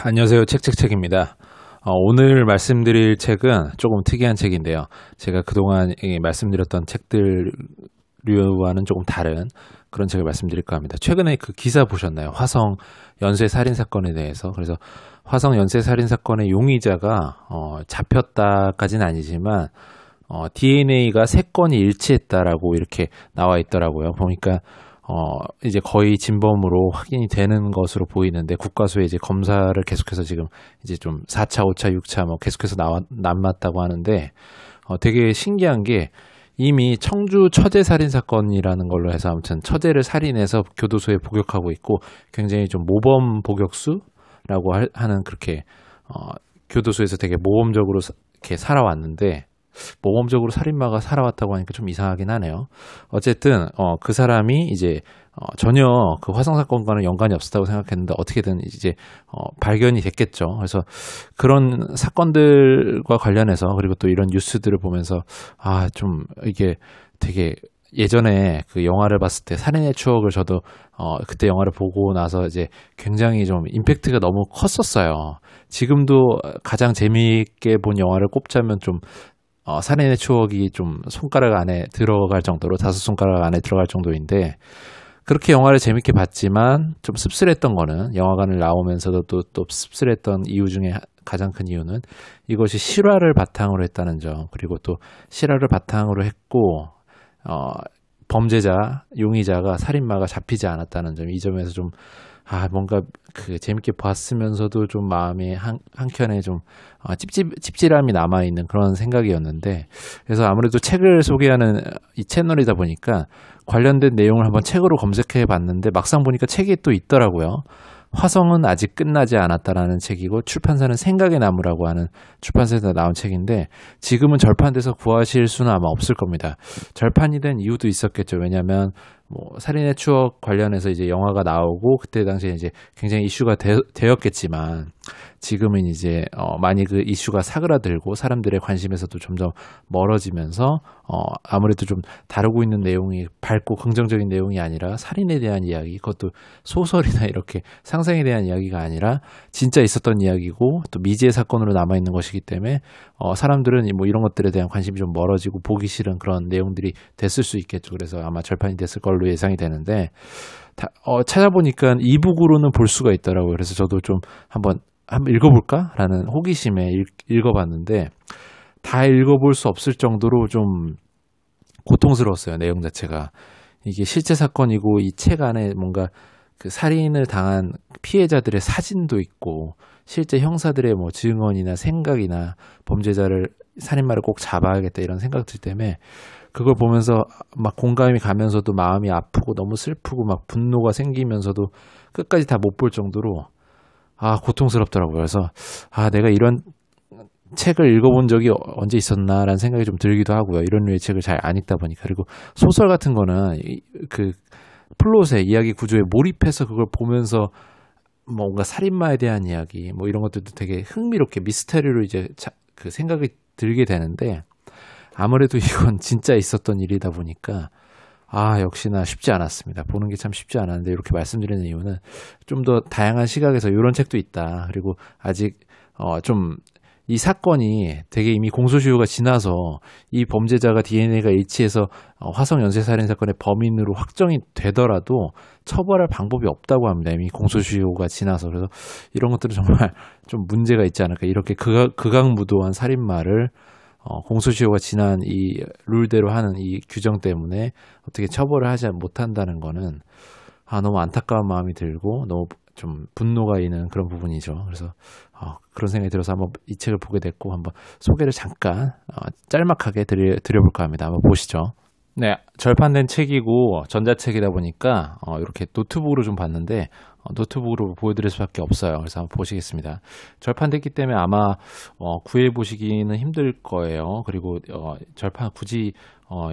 안녕하세요. 책책책입니다. 오늘 말씀드릴 책은 조금 특이한 책인데요. 제가 그동안 말씀드렸던 책들과는 조금 다른 그런 책을 말씀드릴까 합니다. 최근에 그 기사 보셨나요? 화성 연쇄 살인 사건에 대해서. 그래서 화성 연쇄 살인 사건의 용의자가 잡혔다까지는 아니지만 DNA가 3건이 일치했다라고 이렇게 나와 있더라고요. 보니까 이제 거의 진범으로 확인이 되는 것으로 보이는데 국과수에 이제 검사를 계속해서 지금 이제 좀 4차, 5차, 6차 뭐 계속해서 남았다고 하는데 되게 신기한 게 이미 청주 처제 살인 사건이라는 걸로 해서 아무튼 처제를 살인해서 교도소에 복역하고 있고 굉장히 좀 모범 복역수라고 하는 그렇게 교도소에서 되게 모범적으로 이렇게 살아왔는데 모범적으로 살인마가 살아왔다고 하니까 좀 이상하긴 하네요. 어쨌든 그 사람이 이제 전혀 그 화성 사건과는 연관이 없었다고 생각했는데 어떻게든 이제 발견이 됐겠죠. 그래서 그런 사건들과 관련해서 그리고 또 이런 뉴스들을 보면서 좀 이게 되게 예전에 그 영화를 봤을 때 살인의 추억을 저도 그때 영화를 보고 나서 이제 굉장히 좀 임팩트가 너무 컸었어요. 지금도 가장 재미있게 본 영화를 꼽자면 좀 살인의 추억이 좀 손가락 안에 들어갈 정도로 5손가락 안에 들어갈 정도인데 그렇게 영화를 재밌게 봤지만 좀 씁쓸했던 거는 영화관을 나오면서도 또 씁쓸했던 이유 중에 가장 큰 이유는 이것이 실화를 바탕으로 했다는 점 그리고 또 실화를 바탕으로 했고 범죄자, 용의자가 살인마가 잡히지 않았다는 점 이 점에서 좀 뭔가 그 재밌게 봤으면서도 좀 마음에 한켠에 좀 찝찝함이 남아있는 그런 생각이었는데 그래서 아무래도 책을 소개하는 이 채널이다 보니까 관련된 내용을 한번 책으로 검색해 봤는데 막상 보니까 책이 또 있더라고요. 화성은 아직 끝나지 않았다라는 책이고 출판사는 생각의 나무라고 하는 출판사에서 나온 책인데 지금은 절판돼서 구하실 수는 아마 없을 겁니다. 절판이 된 이유도 있었겠죠. 왜냐하면 살인의 추억 관련해서 이제 영화가 나오고 그때 당시에 이제 굉장히 이슈가 되었겠지만 지금은 이제 많이 그 이슈가 사그라들고 사람들의 관심에서도 점점 멀어지면서 아무래도 좀 다루고 있는 내용이 밝고 긍정적인 내용이 아니라 살인에 대한 이야기 그것도 소설이나 이렇게 상상에 대한 이야기가 아니라 진짜 있었던 이야기고 또 미지의 사건으로 남아있는 것이기 때문에 사람들은 뭐 이런 것들에 대한 관심이 좀 멀어지고 보기 싫은 그런 내용들이 됐을 수 있겠죠. 그래서 아마 절판이 됐을 걸로 예상이 되는데 찾아보니까 이북으로는 볼 수가 있더라고요. 그래서 저도 좀 한번 읽어볼까라는 호기심에 읽어봤는데 다 읽어볼 수 없을 정도로 좀 고통스러웠어요. 내용 자체가. 이게 실제 사건이고 이 책 안에 뭔가 그 살인을 당한 피해자들의 사진도 있고 실제 형사들의 뭐 증언이나 생각이나 살인마를 꼭 잡아야겠다 이런 생각들 때문에 그걸 보면서 막 공감이 가면서도 마음이 아프고 너무 슬프고 막 분노가 생기면서도 끝까지 다 못 볼 정도로 고통스럽더라고요. 그래서 내가 이런 책을 읽어본 적이 언제 있었나라는 생각이 좀 들기도 하고요. 이런 류의 책을 잘 안 읽다 보니까. 그리고 소설 같은 거는 그 플롯의 이야기 구조에 몰입해서 그걸 보면서 뭔가 살인마에 대한 이야기 뭐 이런 것들도 되게 흥미롭게 미스터리로 이제 그 생각이 들게 되는데 아무래도 이건 진짜 있었던 일이다 보니까 역시나 쉽지 않았습니다. 보는 게 참 쉽지 않았는데 이렇게 말씀드리는 이유는 좀 더 다양한 시각에서 이런 책도 있다. 그리고 아직 좀 이 사건이 되게 이미 공소시효가 지나서 이 범죄자가 DNA가 일치해서 화성 연쇄살인 사건의 범인으로 확정이 되더라도 처벌할 방법이 없다고 합니다. 이미 공소시효가 지나서. 그래서 이런 것들은 정말 좀 문제가 있지 않을까. 이렇게 극악무도한 살인마를 공소시효가 지난 이 룰대로 하는 이 규정 때문에 어떻게 처벌을 하지 못한다는 거는 너무 안타까운 마음이 들고 너무 좀 분노가 있는 그런 부분이죠. 그래서 그런 생각이 들어서 한번 이 책을 보게 됐고 한번 소개를 잠깐 짤막하게 드려볼까 합니다. 한번 보시죠. 네, 절판된 책이고 전자책이다 보니까 이렇게 노트북으로 좀 봤는데 노트북으로 보여드릴 수밖에 없어요. 그래서 한번 보시겠습니다. 절판됐기 때문에 아마 구해보시기는 힘들 거예요. 그리고 절판 굳이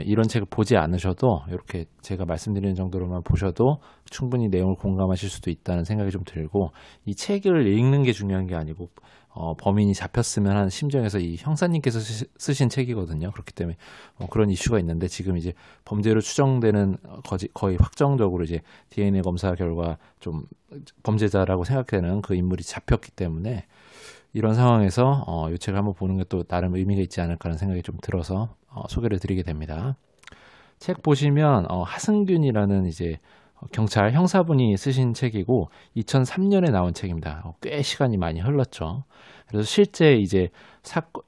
이런 책을 보지 않으셔도 이렇게 제가 말씀드리는 정도로만 보셔도 충분히 내용을 공감하실 수도 있다는 생각이 좀 들고 이 책을 읽는 게 중요한 게 아니고 범인이 잡혔으면 하는 심정에서 이 형사님께서 쓰신 책이거든요. 그렇기 때문에 그런 이슈가 있는데 지금 이제 범죄로 추정되는 거의 확정적으로 이제 DNA 검사 결과 좀 범죄자라고 생각되는 그 인물이 잡혔기 때문에 이런 상황에서 이 책을 한번 보는 게 또 나름 의미가 있지 않을까 하는 생각이 좀 들어서 소개를 드리게 됩니다. 책 보시면 하승균이라는 이제 경찰 형사분이 쓰신 책이고 2003년에 나온 책입니다. 꽤 시간이 많이 흘렀죠. 그래서 실제 이제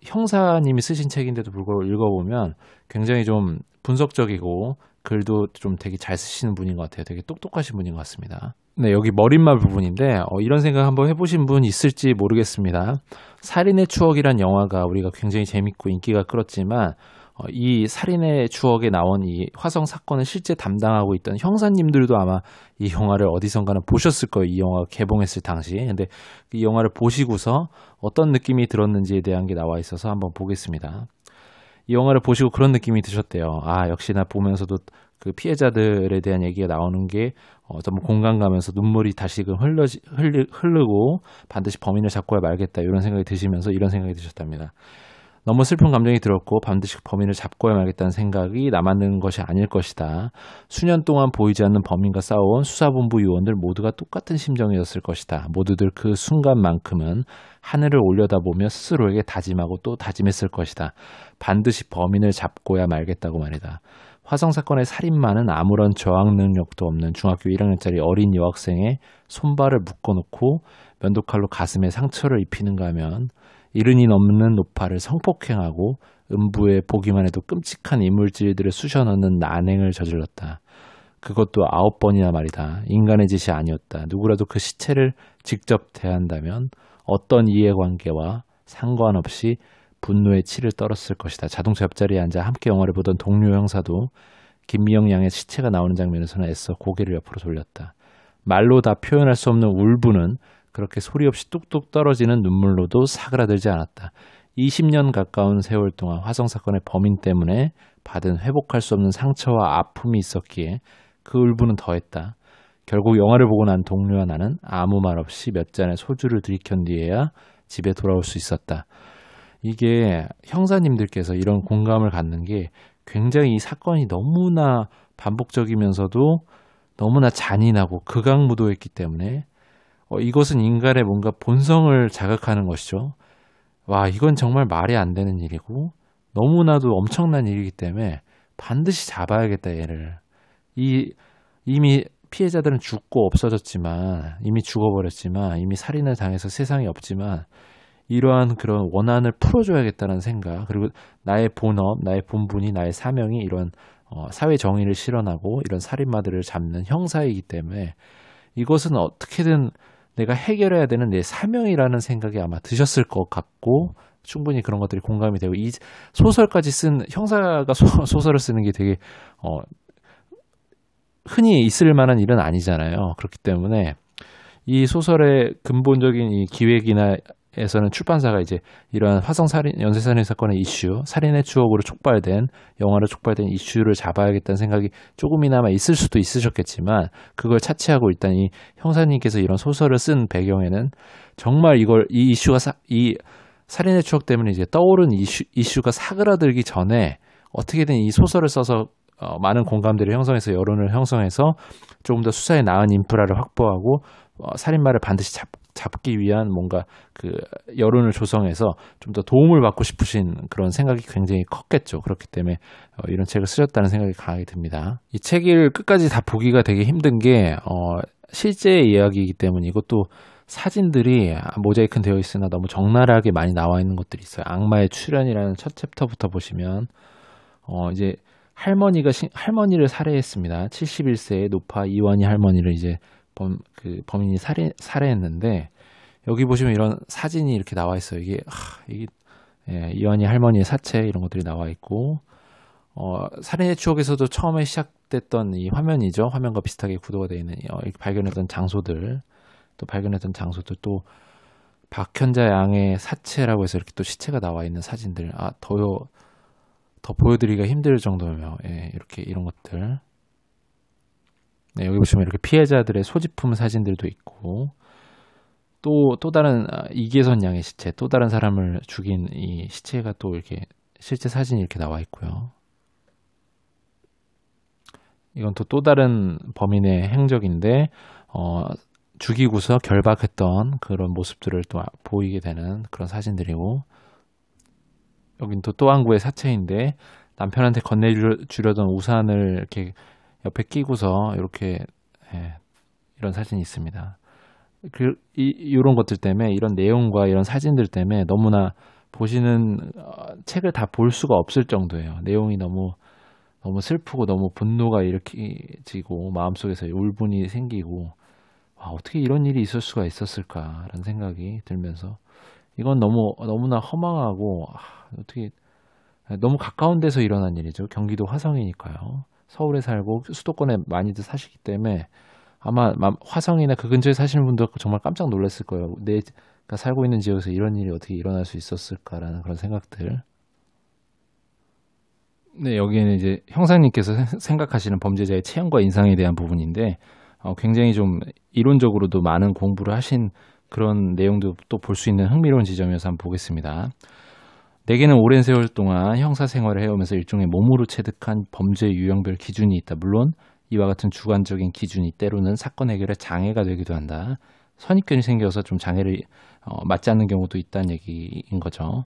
형사님이 쓰신 책인데도 불구하고 읽어보면 굉장히 좀 분석적이고 글도 좀 되게 잘 쓰시는 분인 것 같아요. 되게 똑똑하신 분인 것 같습니다. 네, 여기 머릿말 부분인데 이런 생각 한번 해보신 분 있을지 모르겠습니다. 살인의 추억이란 영화가 우리가 굉장히 재밌고 인기가 끌었지만 이 살인의 추억에 나온 이 화성 사건을 실제 담당하고 있던 형사님들도 아마 이 영화를 어디선가는 보셨을 거예요. 이 영화가 개봉했을 당시에. 근데 이 영화를 보시고서 어떤 느낌이 들었는지에 대한 게 나와 있어서 한번 보겠습니다. 이 영화를 보시고 그런 느낌이 드셨대요. 아, 역시나 보면서도 그 피해자들에 대한 얘기가 나오는 게 너무 공감 가면서 눈물이 다시금 흐르고 반드시 범인을 잡고야 말겠다 이런 생각이 드시면서 이런 생각이 드셨답니다. 너무 슬픈 감정이 들었고 반드시 범인을 잡고야 말겠다는 생각이 남았는 것이 아닐 것이다. 수년 동안 보이지 않는 범인과 싸워온 수사본부 요원들 모두가 똑같은 심정이었을 것이다. 모두들 그 순간만큼은 하늘을 올려다보며 스스로에게 다짐하고 또 다짐했을 것이다. 반드시 범인을 잡고야 말겠다고 말이다. 화성 사건의 살인마는 아무런 저항 능력도 없는 중학교 1학년짜리 어린 여학생의 손발을 묶어놓고 면도칼로 가슴에 상처를 입히는가 하면 이른이 넘는 노파를 성폭행하고 음부에 보기만 해도 끔찍한 이물질들을 쑤셔넣는 난행을 저질렀다. 그것도 9번이나 말이다. 인간의 짓이 아니었다. 누구라도 그 시체를 직접 대한다면 어떤 이해관계와 상관없이 분노의 치를 떨었을 것이다. 자동차 옆자리에 앉아 함께 영화를 보던 동료 형사도 김미영 양의 시체가 나오는 장면에서는 애써 고개를 옆으로 돌렸다. 말로 다 표현할 수 없는 울분은 그렇게 소리 없이 뚝뚝 떨어지는 눈물로도 사그라들지 않았다. 20년 가까운 세월 동안 화성 사건의 범인 때문에 받은 회복할 수 없는 상처와 아픔이 있었기에 그 울분은 더했다. 결국 영화를 보고 난 동료와 나는 아무 말 없이 몇 잔의 소주를 들이켠 뒤에야 집에 돌아올 수 있었다. 이게 형사님들께서 이런 공감을 갖는 게 굉장히 이 사건이 너무나 반복적이면서도 너무나 잔인하고 극악무도했기 때문에 이것은 인간의 뭔가 본성을 자극하는 것이죠. 와, 이건 정말 말이 안 되는 일이고 너무나도 엄청난 일이기 때문에 반드시 잡아야겠다, 얘를. 이미 피해자들은 죽고 없어졌지만, 이미 죽어버렸지만, 이미 살인을 당해서 세상에 없지만 이러한 그런 원한을 풀어줘야겠다는 생각, 그리고 나의 본업, 나의 본분이, 나의 사명이 이런 사회 정의를 실현하고 이런 살인마들을 잡는 형사이기 때문에 이것은 어떻게든 내가 해결해야 되는 내 사명이라는 생각이 아마 드셨을 것 같고 충분히 그런 것들이 공감이 되고 이 소설까지 쓴 형사가 소설을 쓰는 게 되게 흔히 있을 만한 일은 아니잖아요. 그렇기 때문에 이 소설의 근본적인 이 기획이나 에서는 출판사가 이제 이러한 화성살인, 연쇄살인 사건의 이슈, 살인의 추억으로 촉발된, 영화로 촉발된 이슈를 잡아야겠다는 생각이 조금이나마 있을 수도 있으셨겠지만, 그걸 차치하고 일단 이 형사님께서 이런 소설을 쓴 배경에는 정말 이 이슈가, 이 살인의 추억 때문에 이제 떠오른 이슈가 사그라들기 전에 어떻게든 이 소설을 써서 많은 공감대를 형성해서 여론을 형성해서 조금 더 수사에 나은 인프라를 확보하고 살인마를 반드시 잡기 위한 뭔가 그 여론을 조성해서 좀 더 도움을 받고 싶으신 그런 생각이 굉장히 컸겠죠. 그렇기 때문에 이런 책을 쓰셨다는 생각이 강하게 듭니다. 이 책을 끝까지 다 보기가 되게 힘든 게 실제 이야기이기 때문에 이것도 사진들이 모자이크는 되어 있으나 너무 적나라하게 많이 나와 있는 것들이 있어요. 악마의 출현이라는 첫 챕터부터 보시면 이제 할머니를 살해했습니다. 71세의 노파 이완희 할머니를 이제 범인이 살해했는데 여기 보시면 이런 사진이 이렇게 나와 있어요. 이게 이완희 할머니의 사체 이런 것들이 나와 있고 살인의 추억에서도 처음에 시작됐던 이 화면이죠. 화면과 비슷하게 구도가 되어 있는 발견했던 장소들 또 박현자 양의 사체라고 해서 이렇게 또 시체가 나와 있는 사진들 더 보여드리기가 힘들 정도면 이렇게 이런 것들. 네, 여기 보시면 이렇게 피해자들의 소지품 사진들도 있고 또 다른 이계선 양의 시체, 또 다른 사람을 죽인 이 시체가 또 이렇게 실제 사진이 이렇게 나와 있고요. 이건 또 다른 범인의 행적인데 죽이고서 결박했던 그런 모습들을 또 보이게 되는 그런 사진들이고, 여긴 또 한 구의 사체인데 남편한테 건네주려던 우산을 이렇게 옆에 끼고서 이렇게 이런 사진이 있습니다. 이런 것들 때문에, 이런 내용과 이런 사진들 때문에 너무나 보시는 책을 다 볼 수가 없을 정도예요. 내용이 너무 슬프고 너무 분노가 일으키지고 마음속에서 울분이 생기고, 어떻게 이런 일이 있을 수가 있었을까라는 생각이 들면서, 이건 너무나 허망하고 어떻게 너무 가까운 데서 일어난 일이죠. 경기도 화성이니까요. 서울에 살고 수도권에 많이들 사시기 때문에 아마 화성이나 그 근처에 사시는 분들 정말 깜짝 놀랐을 거예요. 내가 살고 있는 지역에서 이런 일이 어떻게 일어날 수 있었을까라는 그런 생각들. 네, 여기에는 이제 형사님께서 생각하시는 범죄자의 체형과 인상에 대한 부분인데, 굉장히 좀 이론적으로도 많은 공부를 하신 그런 내용도 또 볼 수 있는 흥미로운 지점이어서 한번 보겠습니다. 내게는 오랜 세월 동안 형사 생활을 해오면서 일종의 몸으로 체득한 범죄 유형별 기준이 있다. 물론 이와 같은 주관적인 기준이 때로는 사건 해결에 장애가 되기도 한다. 선입견이 생겨서 좀 장애를 맞지 않는 경우도 있다는 얘기인 거죠.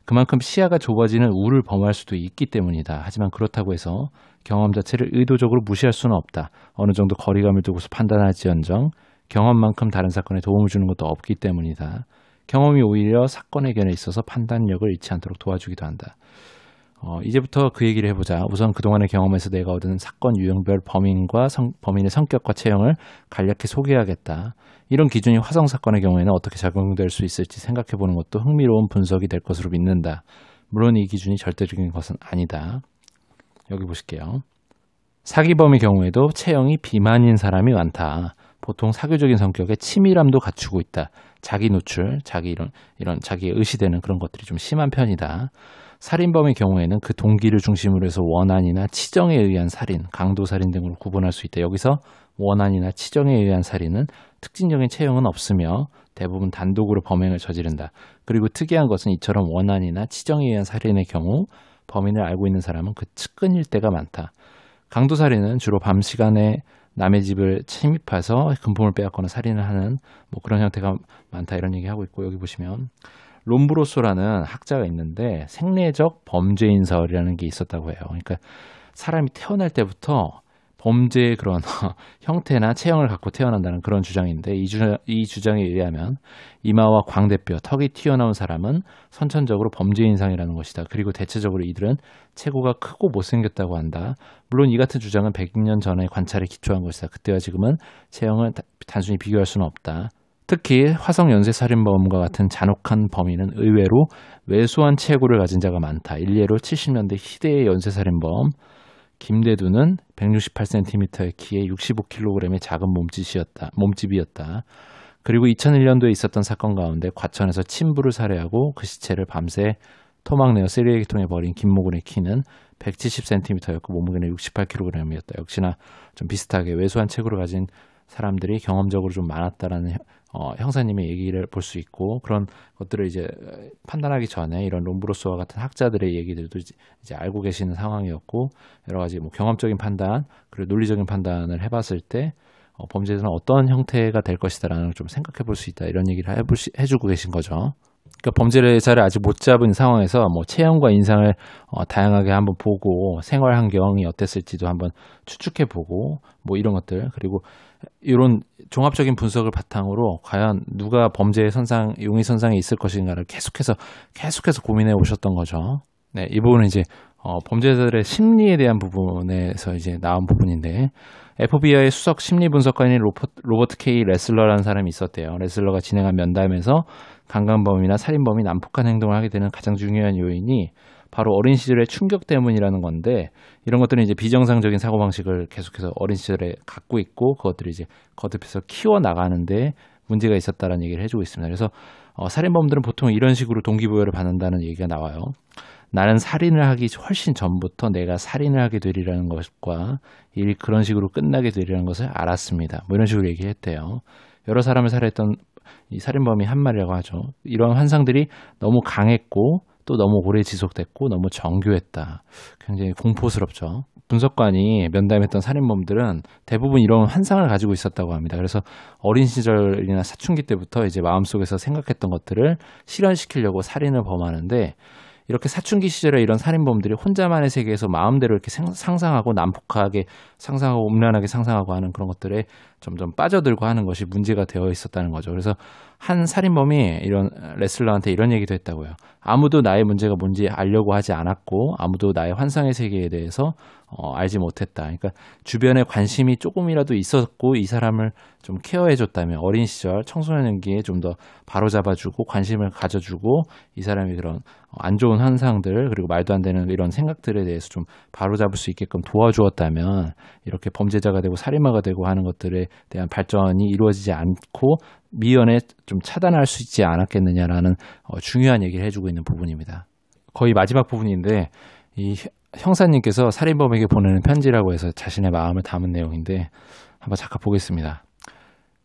그만큼 시야가 좁아지는 우를 범할 수도 있기 때문이다. 하지만 그렇다고 해서 경험 자체를 의도적으로 무시할 수는 없다. 어느 정도 거리감을 두고서 판단할지언정 경험만큼 다른 사건에 도움을 주는 것도 없기 때문이다. 경험이 오히려 사건 해결에 있어서 판단력을 잃지 않도록 도와주기도 한다. 이제부터 그 얘기를 해보자. 우선 그동안의 경험에서 내가 얻은 사건 유형별 범인의 성격과 체형을 간략히 소개하겠다. 이런 기준이 화성 사건의 경우에는 어떻게 적용될 수 있을지 생각해보는 것도 흥미로운 분석이 될 것으로 믿는다. 물론 이 기준이 절대적인 것은 아니다. 여기 보실게요. 사기범의 경우에도 체형이 비만인 사람이 많다. 보통 사교적인 성격에 치밀함도 갖추고 있다. 자기 노출, 이런 자기에 의시되는 그런 것들이 좀 심한 편이다. 살인범의 경우에는 그 동기를 중심으로 해서 원한이나 치정에 의한 살인, 강도살인 등으로 구분할 수 있다. 여기서 원한이나 치정에 의한 살인은 특징적인 체형은 없으며 대부분 단독으로 범행을 저지른다. 그리고 특이한 것은 이처럼 원한이나 치정에 의한 살인의 경우 범인을 알고 있는 사람은 그 측근일 때가 많다. 강도살인은 주로 밤 시간에 남의 집을 침입해서 금품을 빼앗거나 살인을 하는 그런 형태가 많다, 이런 얘기하고 있고, 여기 보시면 롬브로소라는 학자가 있는데 생리적 범죄인설이라는 게 있었다고 해요. 그러니까 사람이 태어날 때부터 범죄의 그런 형태나 체형을 갖고 태어난다는 그런 주장인데, 이 주장에 의하면 이마와 광대뼈, 턱이 튀어나온 사람은 선천적으로 범죄인상이라는 것이다. 그리고 대체적으로 이들은 체구가 크고 못생겼다고 한다. 물론 이 같은 주장은 100년 전의 관찰에 기초한 것이다. 그때와 지금은 체형을 단순히 비교할 수는 없다. 특히 화성 연쇄살인범과 같은 잔혹한 범인은 의외로 왜소한 체구를 가진 자가 많다. 일례로 70년대 희대의 연쇄살인범 김대두는 168cm의 키에 65kg의 작은 몸집이었다. 그리고 2001년도에 있었던 사건 가운데 과천에서 친부를 살해하고 그 시체를 밤새 토막내어 쓰레기통에 버린 김모근의 키는 170cm였고 몸무게는 68kg이었다. 역시나 좀 비슷하게 왜소한 체구를 가진 사람들이 경험적으로 좀 많았다라는 형사님의 얘기를 볼 수 있고, 그런 것들을 이제 판단하기 전에 이런 롬브로소와 같은 학자들의 얘기들도 이제 알고 계시는 상황이었고, 여러 가지 경험적인 판단 그리고 논리적인 판단을 해봤을 때 범죄자는 어떤 형태가 될 것이다라는 걸 좀 생각해 볼 수 있다, 이런 얘기를 해주고 계신 거죠. 그러니까 범죄자를 아직 못 잡은 상황에서 체형과 인상을 다양하게 한번 보고 생활 환경이 어땠을지도 한번 추측해 보고 이런 것들, 그리고 이런 종합적인 분석을 바탕으로 과연 누가 범죄의 용의 선상에 있을 것인가를 계속해서 고민해 오셨던 거죠. 네, 이 부분은 이제 범죄자들의 심리에 대한 부분에서 이제 나온 부분인데, FBI 수석 심리 분석관인 로버트 K. 레슬러라는 사람이 있었대요. 레슬러가 진행한 면담에서 강간범이나 살인범이 난폭한 행동을 하게 되는 가장 중요한 요인이 바로 어린 시절의 충격 때문이라는 건데, 이런 것들은 이제 비정상적인 사고방식을 계속해서 어린 시절에 갖고 있고 그것들을 이제 거듭해서 키워나가는데 문제가 있었다는 얘기를 해주고 있습니다. 그래서 살인범들은 보통 이런 식으로 동기부여를 받는다는 얘기가 나와요. 나는 살인을 하기 훨씬 전부터 내가 살인을 하게 되리라는 것과 일이 그런 식으로 끝나게 되리라는 것을 알았습니다. 이런 식으로 얘기했대요. 여러 사람을 살해했던 이 살인범이 한 말이라고 하죠. 이런 환상들이 너무 강했고 또 너무 오래 지속됐고 너무 정교했다. 굉장히 공포스럽죠. 분석관이 면담했던 살인범들은 대부분 이런 환상을 가지고 있었다고 합니다. 그래서 어린 시절이나 사춘기 때부터 이제 마음속에서 생각했던 것들을 실현시키려고 살인을 범하는데, 이렇게 사춘기 시절에 이런 살인범들이 혼자만의 세계에서 마음대로 이렇게 상상하고 난폭하게 상상하고 음란하게 상상하고 하는 그런 것들에 점점 빠져들고 하는 것이 문제가 되어 있었다는 거죠. 그래서 한 살인범이 이런 레슬러한테 이런 얘기도 했다고요. 아무도 나의 문제가 뭔지 알려고 하지 않았고 아무도 나의 환상의 세계에 대해서 알지 못했다. 그러니까 주변에 관심이 조금이라도 있었고 이 사람을 좀 케어해줬다면, 어린 시절 청소년기에 좀 더 바로잡아주고 관심을 가져주고 이 사람이 그런 안 좋은 환상들 그리고 말도 안 되는 이런 생각들에 대해서 좀 바로잡을 수 있게끔 도와주었다면 이렇게 범죄자가 되고 살인마가 되고 하는 것들에 대한 발전이 이루어지지 않고 미연에 좀 차단할 수 있지 않았겠느냐라는 중요한 얘기를 해주고 있는 부분입니다. 거의 마지막 부분인데, 이 형사님께서 살인범에게 보내는 편지라고 해서 자신의 마음을 담은 내용인데 한번 잠깐 보겠습니다.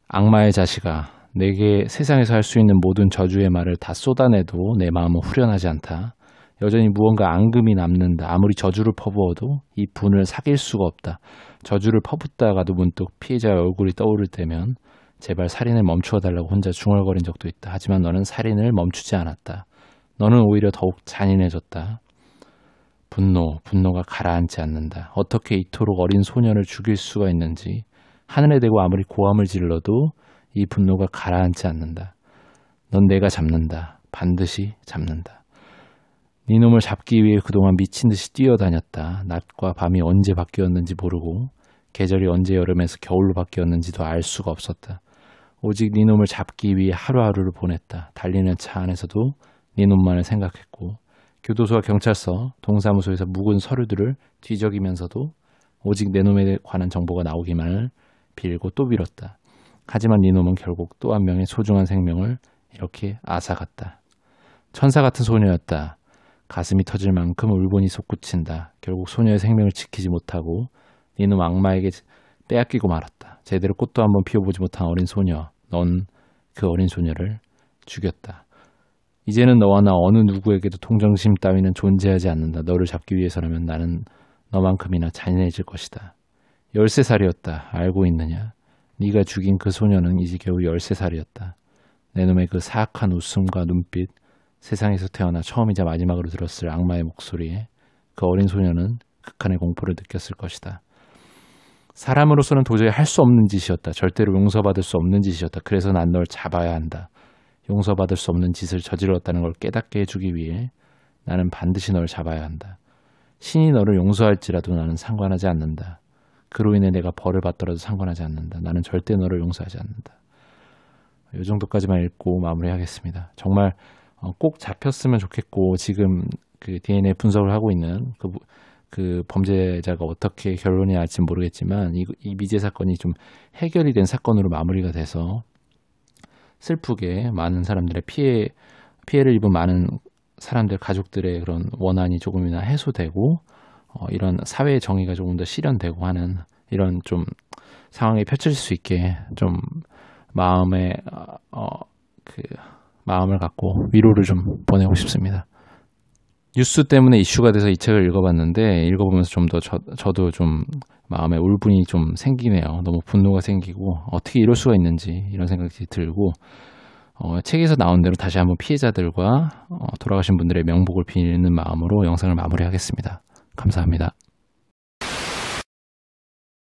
악마의 자식아, 내게 세상에서 할 수 있는 모든 저주의 말을 다 쏟아내도 내 마음은 후련하지 않다. 여전히 무언가 앙금이 남는다. 아무리 저주를 퍼부어도 이 분을 사귈 수가 없다. 저주를 퍼붓다가도 문득 피해자의 얼굴이 떠오를 때면 제발 살인을 멈추어달라고 혼자 중얼거린 적도 있다. 하지만 너는 살인을 멈추지 않았다. 너는 오히려 더욱 잔인해졌다. 분노가 가라앉지 않는다. 어떻게 이토록 어린 소년을 죽일 수가 있는지. 하늘에 대고 아무리 고함을 질러도 이 분노가 가라앉지 않는다. 넌 내가 잡는다. 반드시 잡는다. 네 놈을 잡기 위해 그동안 미친 듯이 뛰어다녔다. 낮과 밤이 언제 바뀌었는지 모르고 계절이 언제 여름에서 겨울로 바뀌었는지도 알 수가 없었다. 오직 네 놈을 잡기 위해 하루하루를 보냈다. 달리는 차 안에서도 네 놈만을 생각했고 교도소와 경찰서, 동사무소에서 묵은 서류들을 뒤적이면서도 오직 내 놈에 관한 정보가 나오기만을 빌고 또 빌었다. 하지만 네 놈은 결국 또 한 명의 소중한 생명을 이렇게 앗아갔다. 천사 같은 소녀였다. 가슴이 터질 만큼 울분이 솟구친다. 결국 소녀의 생명을 지키지 못하고 네 놈 악마에게 빼앗기고 말았다. 제대로 꽃도 한번 피워보지 못한 어린 소녀. 넌 그 어린 소녀를 죽였다. 이제는 너와 나 어느 누구에게도 동정심 따위는 존재하지 않는다. 너를 잡기 위해서라면 나는 너만큼이나 잔인해질 것이다. 13살이었다. 알고 있느냐? 네가 죽인 그 소녀는 이제 겨우 13살이었다. 내 놈의 그 사악한 웃음과 눈빛, 세상에서 태어나 처음이자 마지막으로 들었을 악마의 목소리에 그 어린 소녀는 극한의 공포를 느꼈을 것이다. 사람으로서는 도저히 할 수 없는 짓이었다. 절대로 용서받을 수 없는 짓이었다. 그래서 난 널 잡아야 한다. 용서받을 수 없는 짓을 저질렀다는 걸 깨닫게 해주기 위해 나는 반드시 널 잡아야 한다. 신이 너를 용서할지라도 나는 상관하지 않는다. 그로 인해 내가 벌을 받더라도 상관하지 않는다. 나는 절대 너를 용서하지 않는다. 이 정도까지만 읽고 마무리하겠습니다. 정말 꼭 잡혔으면 좋겠고, 지금 그 DNA 분석을 하고 있는 그 범죄자가 어떻게 결론이 날지 모르겠지만 이 미제 사건이 좀 해결이 된 사건으로 마무리가 돼서 슬프게 많은 사람들의 피해를 입은 많은 사람들 가족들의 그런 원한이 조금이나 해소되고 이런 사회의 정의가 조금 더 실현되고 하는 이런 좀 상황이 펼쳐질 수 있게 좀 마음을 갖고 위로를 좀 보내고 싶습니다. 뉴스 때문에 이슈가 돼서 이 책을 읽어봤는데 읽어보면서 좀 더 저도 좀 마음에 울분이 좀 생기네요. 너무 분노가 생기고 어떻게 이럴 수가 있는지 이런 생각이 들고 책에서 나온 대로 다시 한번 피해자들과 돌아가신 분들의 명복을 빌는 마음으로 영상을 마무리하겠습니다. 감사합니다.